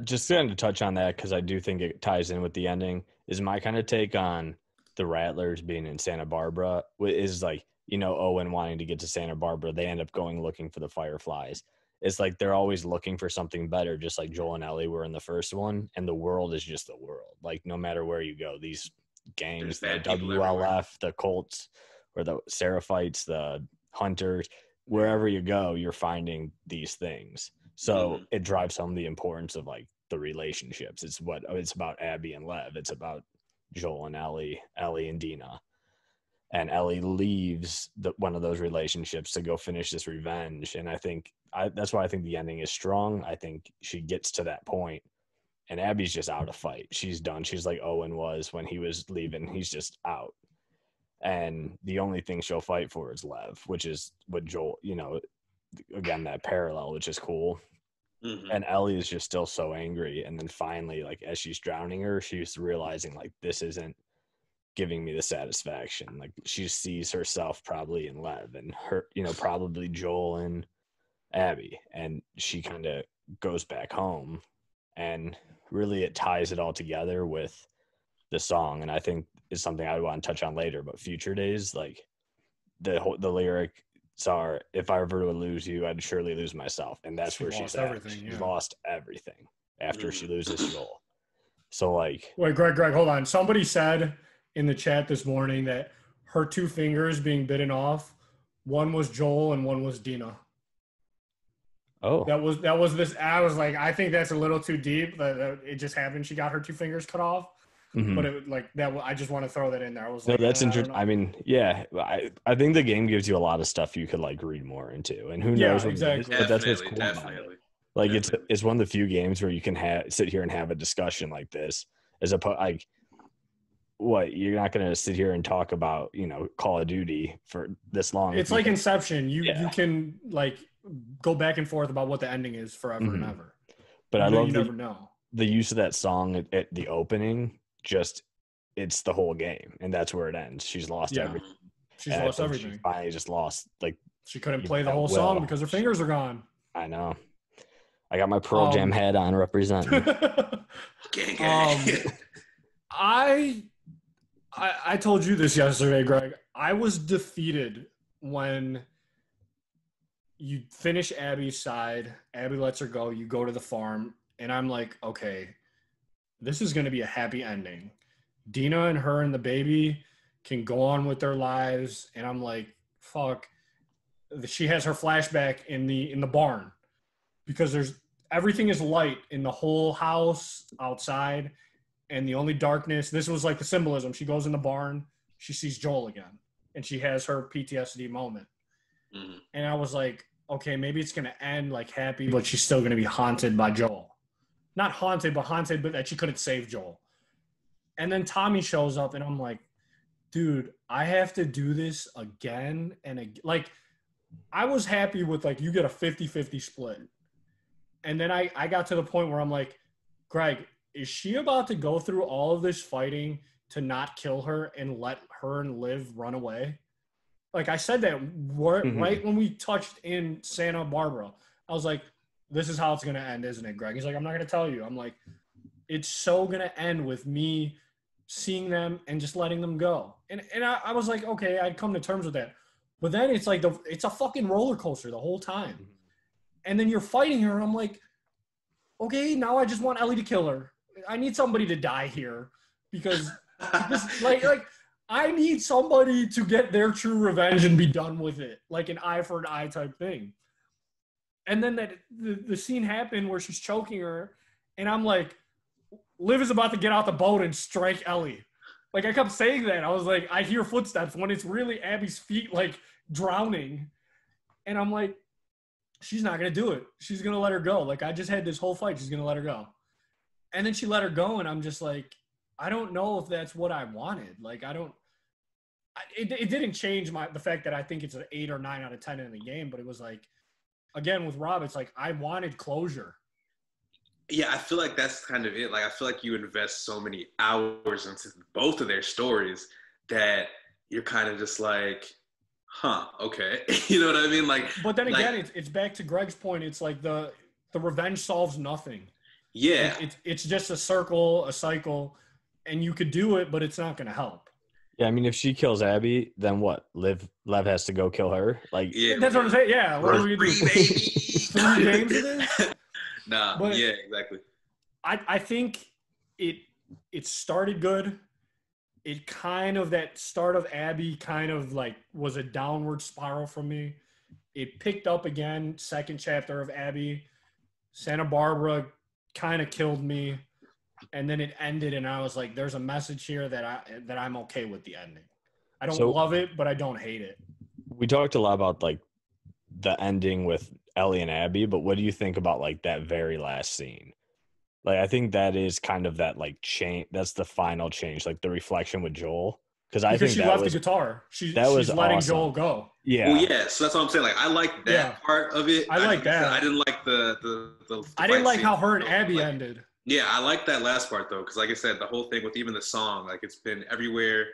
just going to touch on that, because I do think it ties in with the ending, is my kind of take on the Rattlers being in Santa Barbara is like, you know, Owen wanting to get to Santa Barbara, they end up going looking for the Fireflies. It's like they're always looking for something better, just like Joel and Ellie were in the first one. And the world is just the world. Like, no matter where you go, these gangs, the WLF, the Colts, or the Seraphites, the Hunters, wherever you go, you're finding these things. So it drives home the importance of like the relationships. It's about Abby and Lev. It's about Joel and Ellie and Dina. And Ellie leaves one of those relationships to go finish this revenge. And I think that's why I think the ending is strong. I think she gets to that point, and Abby's just out of fight. She's done. She's like Owen was when he was leaving. He's just out. And the only thing she'll fight for is Lev, which is what Joel, you know, again, that parallel, which is cool. Mm-hmm. And Ellie is just still so angry. And then finally, like, as she's drowning her, she's realizing like, this isn't giving me the satisfaction. Like, she sees herself probably in Lev, and her, you know, probably Joel and Abby, and she kind of goes back home, and really it ties it all together with the song. And I think is something I want to touch on later, but Future Days, like the lyrics are, if I ever to lose you, I'd surely lose myself. And that's where she's at. She's lost everything after she loses Joel. So like, wait, Greg, hold on. Somebody said in the chat this morning that her two fingers being bitten off, one was Joel and one was Dina. Oh, that was this. I was like, I think that's a little too deep. It just happened. She got her two fingers cut off. But it like that. I just want to throw that in there. I was No, like, that's I don't interesting. know. I mean, yeah, I think the game gives you a lot of stuff you could like read more into, and who knows what it is, exactly. but that's what's cool about it. Definitely. Like it's one of the few games where you can sit here and have a discussion like this, as opposed like what you're not going to sit here and talk about, Call of Duty for this long. It's like Inception. You Yeah. can like go back and forth about what the ending is forever and ever. But I love you never know. The use of that song at the opening. Just it's the whole game, and that's where it ends. She's lost everything. She's lost everything. She finally just lost. Like she couldn't play the whole song because her fingers are gone. I know. I got my Pearl Jam hat on representing. I told you this yesterday, Greg. I was defeated when you finish Abby's side. Abby lets her go. You go to the farm. And I'm like, okay, this is going to be a happy ending. Dina and her and the baby can go on with their lives. And I'm like, fuck. She has her flashback in the barn because everything is light in the whole house outside. And the only darkness, this was like the symbolism. She goes in the barn, she sees Joel again, and she has her PTSD moment. Mm-hmm. And I was like, okay, maybe it's going to end like happy, but she's still going to be haunted by Joel. Not haunted, but that she couldn't save Joel. And then Tommy shows up, and I'm like, dude, I have to do this again and again. Like, I was happy with, like, you get a 50-50 split. And then I got to the point where I'm like, Greg, is she about to go through all of this fighting to not kill her and let her and Liv run away? Like, I said that right when we touched in Santa Barbara. I was like, this is how it's going to end, isn't it, Greg? He's like, I'm not going to tell you. I'm like, it's so going to end with me seeing them and just letting them go. And I was like, okay, I'd come to terms with that. But then it's like it's a fucking roller coaster the whole time. And then you're fighting her, and I'm like, okay, now I just want Ellie to kill her. I need somebody to die here because like I need somebody to get their true revenge and be done with it, like an eye for an eye type thing. And then the scene happened where she's choking her, and I'm like, Liv is about to get out the boat and strike Ellie. Like, I kept saying that. I was like, I hear footsteps when it's really Abby's feet, like, drowning. And I'm like, she's not going to do it. She's going to let her go. Like, I just had this whole fight. She's going to let her go. And then she let her go, and I'm just like, I don't know if that's what I wanted. Like, it didn't change the fact that I think it's an 8 or 9 out of 10 in the game, but it was like, again, with Rob, it's like, I wanted closure. Yeah, I feel like that's kind of it. Like, I feel like you invest so many hours into both of their stories that you're kind of just like, huh, okay. You know what I mean? Like, but then again, it's back to Greg's point. It's like the revenge solves nothing. Yeah. Like it's just a cycle, and you could do it, but it's not going to help. Yeah, I mean, if she kills Abby, then what? Lev has to go kill her? Like, yeah, that's what I'm saying. Yeah, what are we going to do? 3 games of this? Nah, but yeah, exactly. I think it started good. It kind of, that start of Abby kind of like was a downward spiral for me. It picked up again, second chapter of Abby. Santa Barbara kind of killed me. And then it ended, and I was like, there's a message here that I'm okay with the ending. I don't love it, but I don't hate it. We talked a lot about like the ending with Ellie and Abby, but what do you think about like that very last scene? Like, I think that is kind of that like change. That's the final change, like the reflection with Joel. Because she left the guitar. She's letting awesome. Joel go. Yeah. Well, yeah. So that's what I'm saying. Like, I like that part of it. I like that. I didn't like the I didn't like how her and Abby ended. Yeah, I like that last part though, because like I said, the whole thing with even the song, like it's been everywhere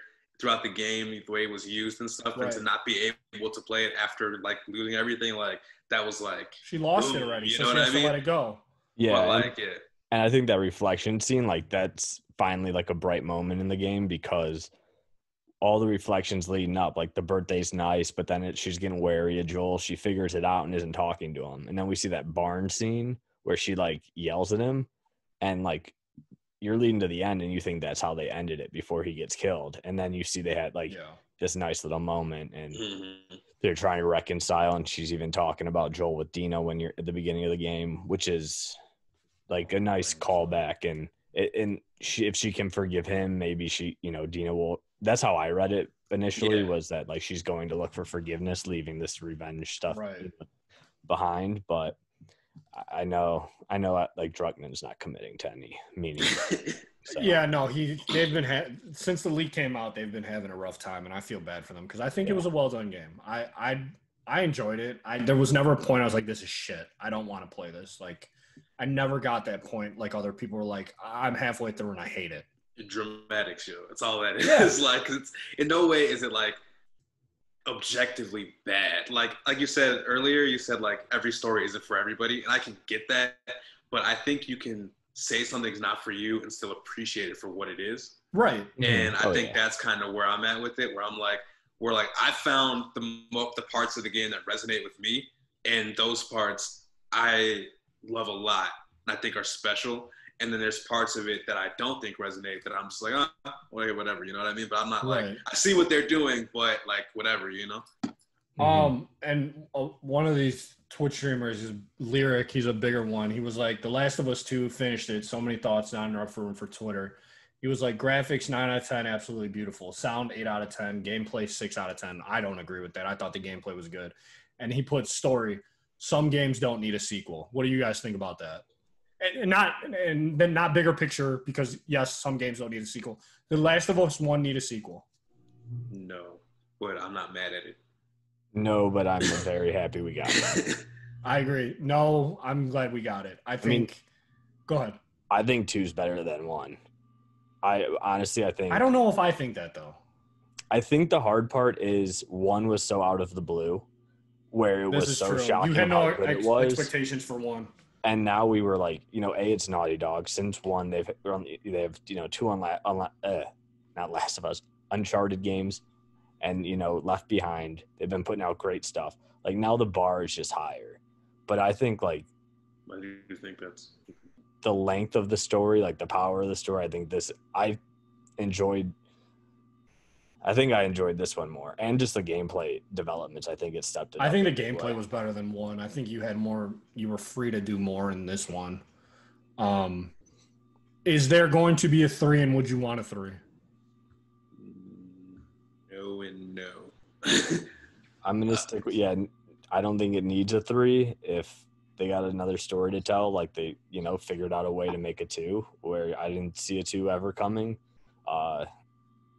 throughout the game, the way it was used and stuff, and to not be able to play it after like losing everything, like that was like she lost it already, so she has to let it go. Yeah, well, like it. And I think that reflection scene, like that's finally like a bright moment in the game because all the reflections leading up, like the birthday's nice, but then she's getting wary of Joel. She figures it out and isn't talking to him, and then we see that barn scene where she like yells at him. And like you're leading to the end and you think that's how they ended it before he gets killed. And then you see they had like this nice little moment and they're trying to reconcile. And she's even talking about Joel with Dina when you're at the beginning of the game, which is like a nice callback. And if she can forgive him, maybe Dina will. That's how I read it initially, was that like she's going to look for forgiveness, leaving this revenge stuff behind. But I know like Druckmann's not committing to any meaning. So. Yeah, no, they've been since the leak came out, they've been having a rough time, and I feel bad for them because I think it was a well done game. I enjoyed it. There was never a point I was like, this is shit. I don't want to play this. Like, I never got that point. Like other people were like, I'm halfway through and I hate it. A dramatic show. That's all that is. Yeah. Like, it's in no way is it like objectively bad. Like you said earlier, you said like every story isn't for everybody, and I can get that. But I think you can say something's not for you and still appreciate it for what it is. Right. And I think that's kind of where I'm at with it, where I'm like, I found the parts of the game that resonate with me, and those parts I love a lot and I think are special. And then there's parts of it that I don't think resonate that I'm just like, whatever, you know what I mean? But I'm not like, I see what they're doing, but like whatever, you know? And one of these Twitch streamers is Lyric. He's a bigger one. He was like, The Last of Us 2 finished it. So many thoughts, not enough room for Twitter. He was like, graphics 9 out of 10, absolutely beautiful. Sound 8 out of 10. Gameplay 6 out of 10. I don't agree with that. I thought the gameplay was good. And he put story. Some games don't need a sequel. What do you guys think about that? And then not bigger picture, because yes, some games don't need a sequel. The Last of Us 1 need a sequel. No, but I'm not mad at it. No, but I'm very happy we got it. I agree. No, I'm glad we got it. I mean, go ahead. I think 2's better than 1. I don't know if I think that though. I think the hard part is 1 was so out of the blue, where it was so shocking. You had no expectations for 1. And now we were like, it's Naughty Dog. Since 1, they have 2 not Last of Us, Uncharted games, and Left Behind. They've been putting out great stuff. Like now the bar is just higher. But I think like, why do you think that's the length of the story, like the power of the story? I enjoyed this one more, and just the gameplay developments. I think it stepped it up. I think the gameplay was better than 1. I think you were free to do more in this one. Is there going to be a 3, and would you want a 3? No and no. I'm going to stick with, I don't think it needs a 3 if they got another story to tell, like they, figured out a way to make a 2 where I didn't see a 2 ever coming.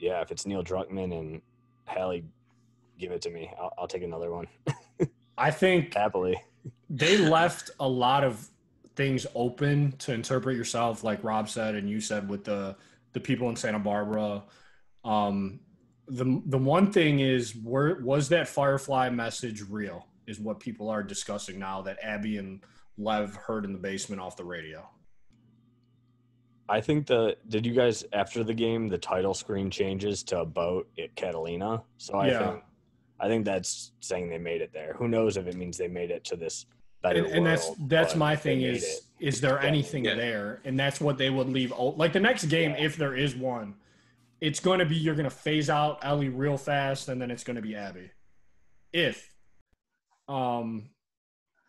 If it's Neil Druckmann and Hallie, give it to me. I'll take another one. I think happily. They left a lot of things open to interpret yourself, like Rob said and you said with the people in Santa Barbara. The one thing is, was that Firefly message real? Is what people are discussing now that Abby and Lev heard in the basement off the radio. I think did you guys, after the game, the title screen changes to a boat at Catalina? So I think that's saying they made it there. Who knows if it means they made it to this better world. And that's my thing is there anything there? And that's what they would leave. Like the next game, if there is one, it's going to be, you're going to phase out Ellie real fast, and then it's going to be Abby.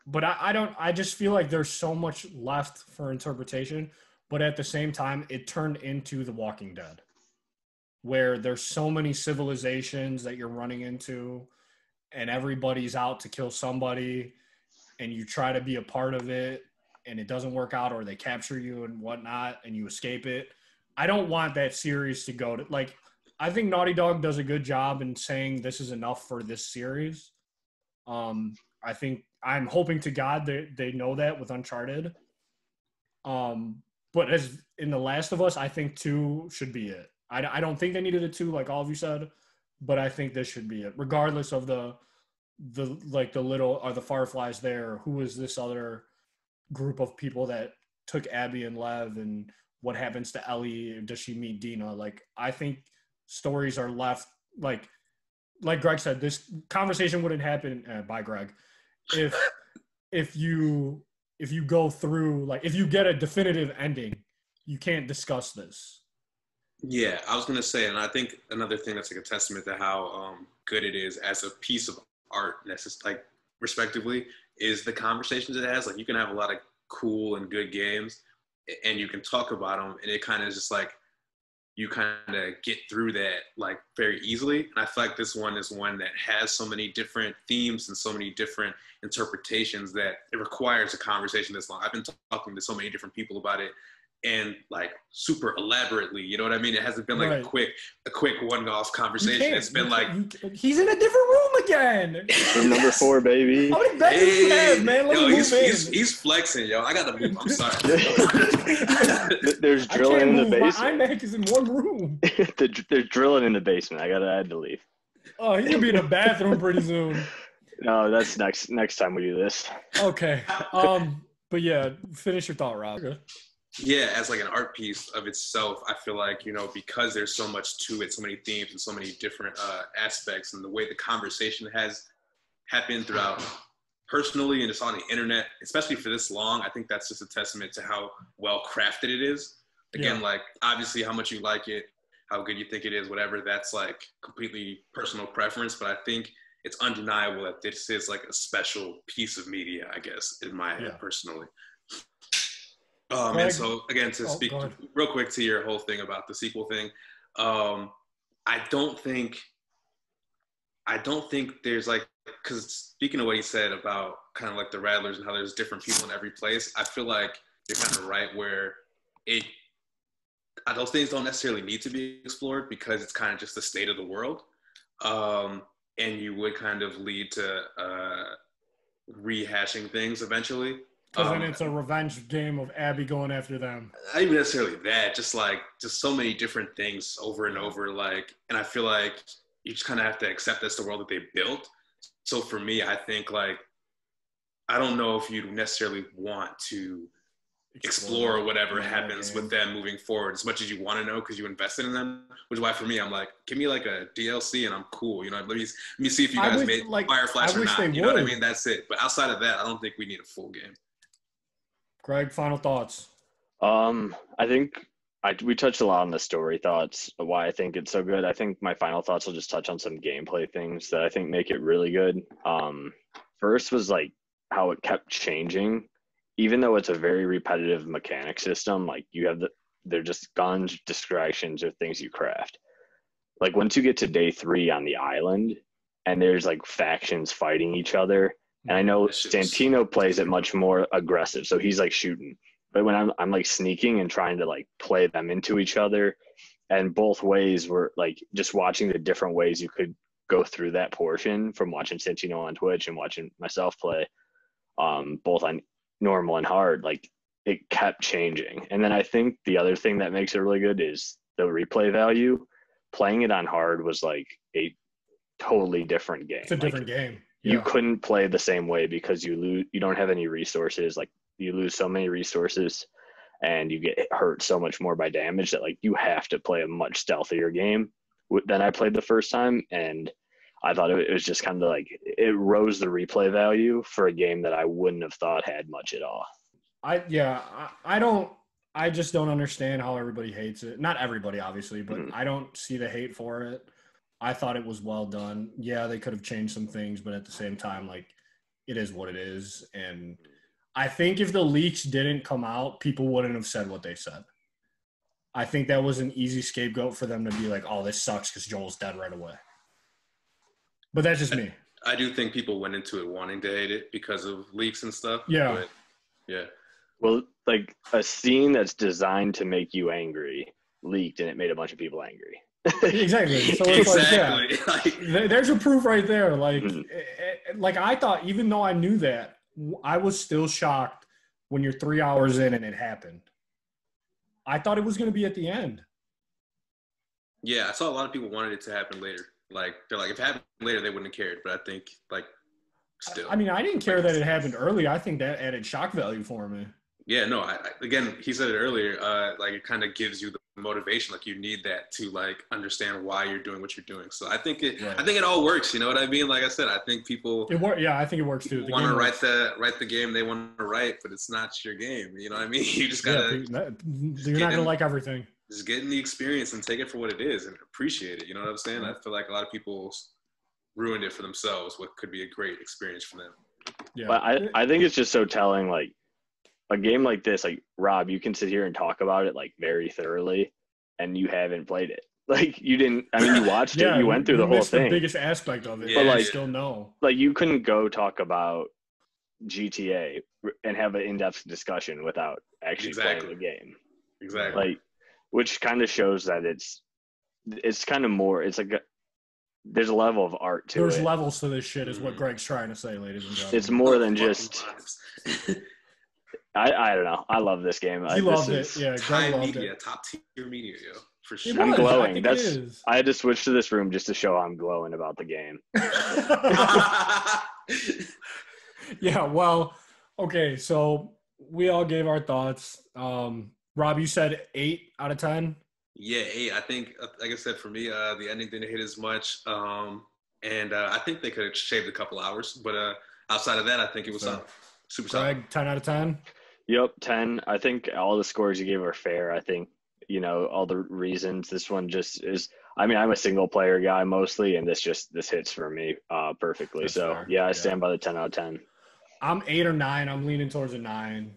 But I just feel like there's so much left for interpretation. But at the same time, it turned into The Walking Dead, where there's so many civilizations that you're running into, and everybody's out to kill somebody, and you try to be a part of it, and it doesn't work out, or they capture you and whatnot, and you escape it. I don't want that series to go to, like, I think Naughty Dog does a good job in saying this is enough for this series. I think I'm hoping to God they know that with Uncharted. But as in The Last of Us, I think 2 should be it. I don't think they needed a 2, like all of you said, but I think this should be it, regardless of the little, are the Fireflies there? Who is this other group of people that took Abby and Lev, and what happens to Ellie? Does she meet Dina? Like, I think stories are left, like Greg said, this conversation wouldn't happen, bye Greg, if you go through, like, if you get a definitive ending, you can't discuss this. Yeah, I was going to say, and I think another thing that's like a testament to how good it is as a piece of art, like, respectively, is the conversations it has. Like, you can have a lot of cool and good games, and you can talk about them, and it kind of just like you kind of get through that like very easily. And I feel like this one is one that has so many different themes and so many different interpretations that it requires a conversation this long. I've been talking to so many different people about it, and like super elaborately, you know what I mean? It hasn't been like a quick one-off conversation. It's been like he's in a different room again. Number 4, baby. How many beds does he have, man? Let me move in. He's flexing, yo. I gotta move. I'm sorry. There's drilling in the basement. My iMac is in one room. There's drilling in the basement. I had to leave. Oh, he's gonna be in a bathroom pretty soon. No, that's next time we do this. Okay. But yeah, finish your thought, Rob. Okay. Yeah, as like an art piece of itself, I feel like, you know, because there's so much to it, so many themes and so many different aspects, and the way the conversation has happened throughout personally and just on the internet, especially for this long, I think that's just a testament to how well crafted it is. Again, like obviously how much you like it, how good you think it is, whatever, that's like completely personal preference. But I think it's undeniable that this is like a special piece of media, I guess, in my head personally. And so again, to speak real quick to your whole thing about the sequel thing, I don't think there's like, because speaking of what he said about kind of like the Rattlers and how there's different people in every place, I feel like you're kind of right where those things don't necessarily need to be explored because it's kind of just the state of the world, and you would kind of lead to rehashing things eventually. Because then it's a revenge game of Abby going after them. Not even necessarily that, just so many different things over and over. Like, and I feel like you just kind of have to accept that's the world that they built. So for me, I think like, I don't know if you necessarily want to explore whatever happens with them moving forward as much as you want to know because you invested in them. Which is why for me, I'm like, give me like a DLC and I'm cool. You know, let me see if you guys made Fire Flash or not. You know what I mean? That's it. But outside of that, I don't think we need a full game. Greg, final thoughts. I think we touched a lot on the story thoughts, why I think it's so good. I think my final thoughts will just touch on some gameplay things that I think make it really good. First was like how it kept changing, even though it's a very repetitive mechanic system. Like you have they're just guns, distractions, or things you craft. Like once you get to day 3 on the island, and there's like factions fighting each other. And I know Santino plays it much more aggressive, so he's like shooting. But when I'm like sneaking and trying to like play them into each other, and both ways were like just watching the different ways you could go through that portion from watching Santino on Twitch and watching myself play, both on normal and hard. Like it kept changing. And then I think the other thing that makes it really good is the replay value. Playing it on hard was like a totally different game. It's a different game. You couldn't play the same way because you don't have any resources. Like you lose so many resources and you get hurt so much more by damage that like you have to play a much stealthier game than I played the first time. And I thought it was just kind of like it rose the replay value for a game that I wouldn't have thought had much at all. I just don't understand how everybody hates it. Not everybody, obviously, but I don't see the hate for it. I thought it was well done. Yeah, they could have changed some things, but at the same time, like, it is what it is. And I think if the leaks didn't come out, people wouldn't have said what they said. I think that was an easy scapegoat for them to be like, oh, this sucks because Joel's dead right away. But that's just me. I do think people went into it wanting to hate it because of leaks and stuff. Yeah. But, yeah. Well, like, a scene that's designed to make you angry leaked, and it made a bunch of people angry. Exactly. So it's like, there's your proof right there. Like, like I thought, even though I knew that, I was still shocked when you're 3 hours in and it happened. I thought it was going to be at the end. Yeah, I saw a lot of people wanted it to happen later. Like, they're like, if it happened later, they wouldn't have cared. But I think, like, still. I mean, I didn't care that it happened early. I think that added shock value for me. Yeah, no, again, he said it earlier, like it kind of gives you the motivation, like you need that to like understand why you're doing what you're doing. So I think it all works, you know what I mean? Like I said, I think people yeah, I think it works too. Want to write the game they want to write, but it's not your game, you know what I mean? You just gotta you're not gonna like everything. Just get in the experience and take it for what it is and appreciate it, you know what I'm saying? I feel like a lot of people ruined it for themselves, what could be a great experience for them. Yeah. But I think it's just so telling, like a game like this, like Rob, you can sit here and talk about it like very thoroughly, and you haven't played it. Like you didn't. I mean, you watched it. You went through the whole missed thing. The biggest aspect of it, Yeah, but like, still know. Like you couldn't go talk about GTA and have an in-depth discussion without actually playing the game. Exactly. Like, which kind of shows that it's kind of more. It's like there's a level of art to it. There's levels to this shit, is what Greg's trying to say, ladies and gentlemen. It's more than just. I don't know. I love this game. He loved it. Yeah, Greg loved it. Top tier media, yo, for sure. I'm glowing. I had to switch to this room just to show I'm glowing about the game. Yeah, well, okay, so we all gave our thoughts. Rob, you said 8 out of 10? Yeah, 8. I think, like I said, for me, the ending didn't hit as much. And I think they could have shaved a couple hours. But outside of that, I think it was solid. Super solid. Greg, 10 out of 10? Yep, 10. I think all the scores you gave are fair. I think, all the reasons. This one just is – I mean, I'm a single-player guy mostly, and this hits for me perfectly. That's so, fair. Yeah, I stand by the 10 out of 10. I'm 8 or 9. I'm leaning towards a 9.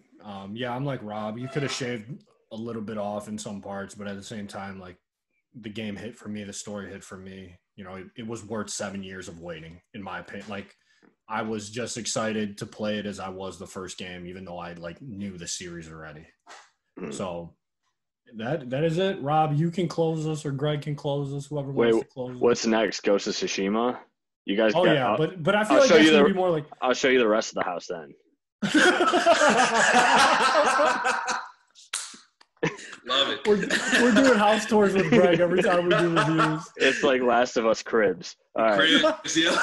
Yeah, I'm like Rob. You could have shaved a little bit off in some parts, but at the same time, like, the game hit for me. The story hit for me. It was worth 7 years of waiting, in my opinion. Like, I was just excited to play it as I was the first game, even though I, like, knew the series already. So that is it. Rob, you can close us, or Greg can close us, whoever wants to close us. What's next? Ghost of Tsushima? You guys but I feel like that's going to be more like – I'll show you the rest of the house then. Love it. We're doing house tours with Greg every time we do reviews. It's like Last of Us cribs. All right. Cribs, yeah.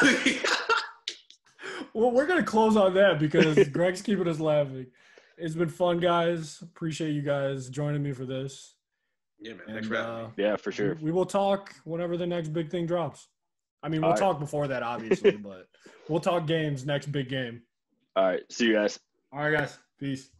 Well, we're going to close on that because Greg's keeping us laughing. It's been fun, guys. Appreciate you guys joining me for this. Yeah, man. Thanks for having me. Yeah, for sure. We will talk whenever the next big thing drops. I mean, we'll talk before that, obviously, but we'll talk games next big game. All right. See you guys. All right, guys. Peace.